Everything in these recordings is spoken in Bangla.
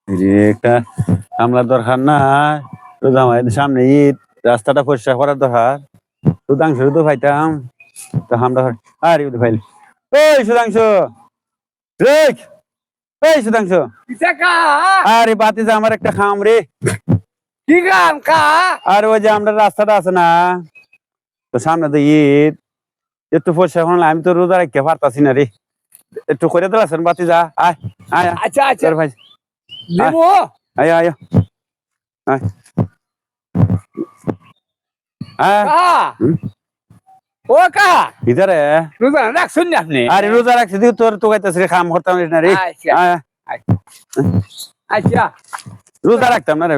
একটা কামলা দরকার না, রোজা মাসের সামনে ঈদ, রাস্তাটা পরিষ্কার করার দরকার। সুধাংশ তো পাইতাম, তো আমরা আর ফাইল। এই সুধাংশ, এই সুধাংশ, আরে বাতি যে আমার একটা খাম রে। কি গান কা? আর ওই যে আমরা রাস্তাটা আছে না, তো সামনে তো ঈদ, একটু পরিষ্কার করলে আমি তো রোজা রাখতে পারতাছি না রে। একটু করে দিলাছেন বাতি যা, আয় আয় আচ্ছা আচ্ছা ভাই, দেবো। আয় আয় আয় আয়। কা হুম, ও কা ভিতরে রোজা রাখছেন না আপনি? আরে রোজা রাখছি তুই তোর তো গাইতেছিস রে, খাম করতাম না রে। আচ্ছা আয়, আচ্ছা রোজা রাখতাম না রে।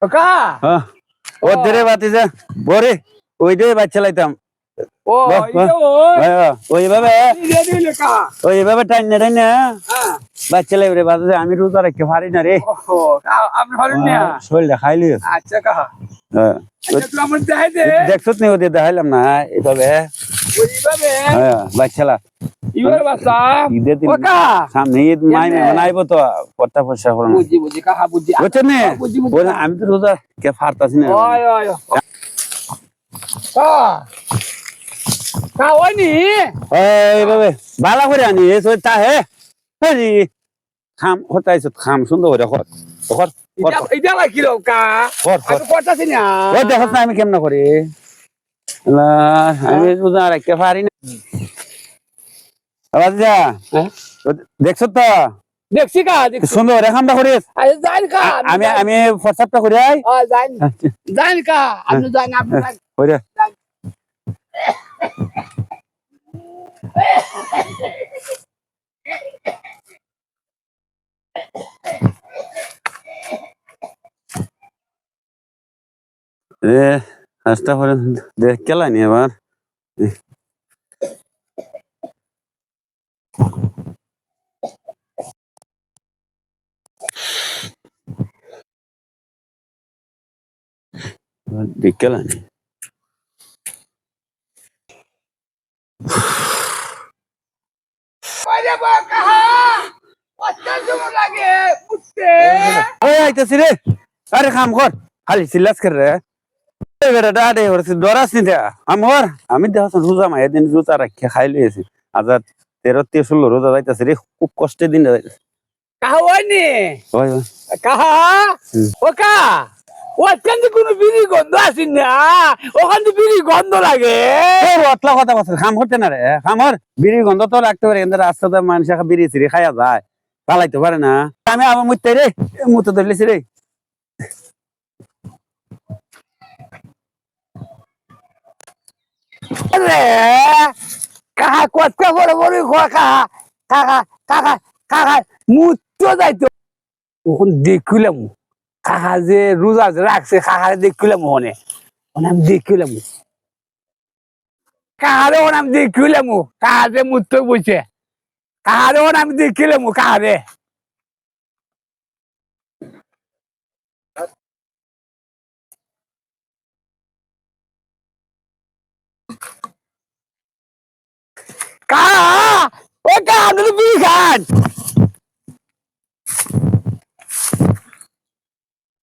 ও কা হ্যাঁ, ও ধরে বাতি যা বরে, ওই দিয়ে বাচ্চা লাইতাম। ও বাহ, বাহ। ইদো ওইভাবে ইদে দিলে কা? ওইভাবে টাইনে টাইনে হ্যাঁ বাচ্চা লাইবে বাতি যা, আমি রোজা রাখতে পারি না রে। ও কা আপনি হলেন না? শরীরটা খাইলি। আচ্ছা কা হ্যাঁ, আচ্ছা তুই আমার দেখাই দে দেখছত নি ওদের দেখাইলাম না এইভাবে। ওইভাবে হ্যাঁ, বাচ্চালা ইবার বাসা ঈদের দিন ও কা সামনে ঈদ মানাইব তো, পর্তা পয়সা করো না, বুঝি বুঝি কাহা বুঝি বুঝছেন নি? বুঝি বুঝি বলে আমি তো রোজা কে পারতাছি না। ওই ওই কা কা ওই নি এইভাবে বালা করে আনি তা হে হরি খাম হতাইছ, খাম সুন্দর করে কর কর কর এটা লাগছিল কা কর কর। আমি করতেছি না ওই দেখছ না আমি কেমন করি, আমি রোজা রাখতে পারি না। আবার যা দেখছ তো দেখছি কা দেখছি সুন্দর করে খামটা করিস। আরে যাই কা আমি আমি হোয়াটসঅ্যাপটা করি আই যাই যাই কা আপনি যাই না আপনি যাই কইরা এ কাজটা করে দেখ কেলানি এবার। দেখ কেলানি আরে বা কাহা কত সময় লাগে বুঝতে ওই আইতাছি রে। আরে কাম কর, খালি চিল্লাস কর রে। এই বেটা ডাডে হরছে ডরাস নি দেয়া আমর, আমি দেখছ রোজা মাই দিন রোজা রাখে খাই লইছি। আজাদ 13 16 রোজা যাইতাছে রে, খুব কষ্টে দিন যাইতাছে। কাহা ওই নি ওই ওই কাহা ও কা ওখান থেকে কোনো বিড়ি গন্ধ আসি না, ওখান থেকে বিড়ি গন্ধ লাগে তোর অতলা কথা বলছ, কাম করতে না রে কামর। বিড়ি গন্ধ তো রাখতে পারে, কিন্তু রাস্তাতে মানুষ বিড়ি চিড়ি খাইয়া যায়, পালাইতে পারে না। আমি আবার মুইতে রে, মুতে ধরলেছি রে। রে কাহা কত বড় বড় কাহা কাহা কাহা কাহা মুত্ত যাইতো ওখান দেখিলাম কাহা যে রোজা যে রাখছে কাহা দেখিলাম ওখানে আমি দেখিলাম কাহারে ওখানে আমি দেখিলাম কাহা যে মুত্ত বইছে কাহারে ওখানে আমি দেখিলাম কাহারে কাহা ও কাহা বিড়ি খান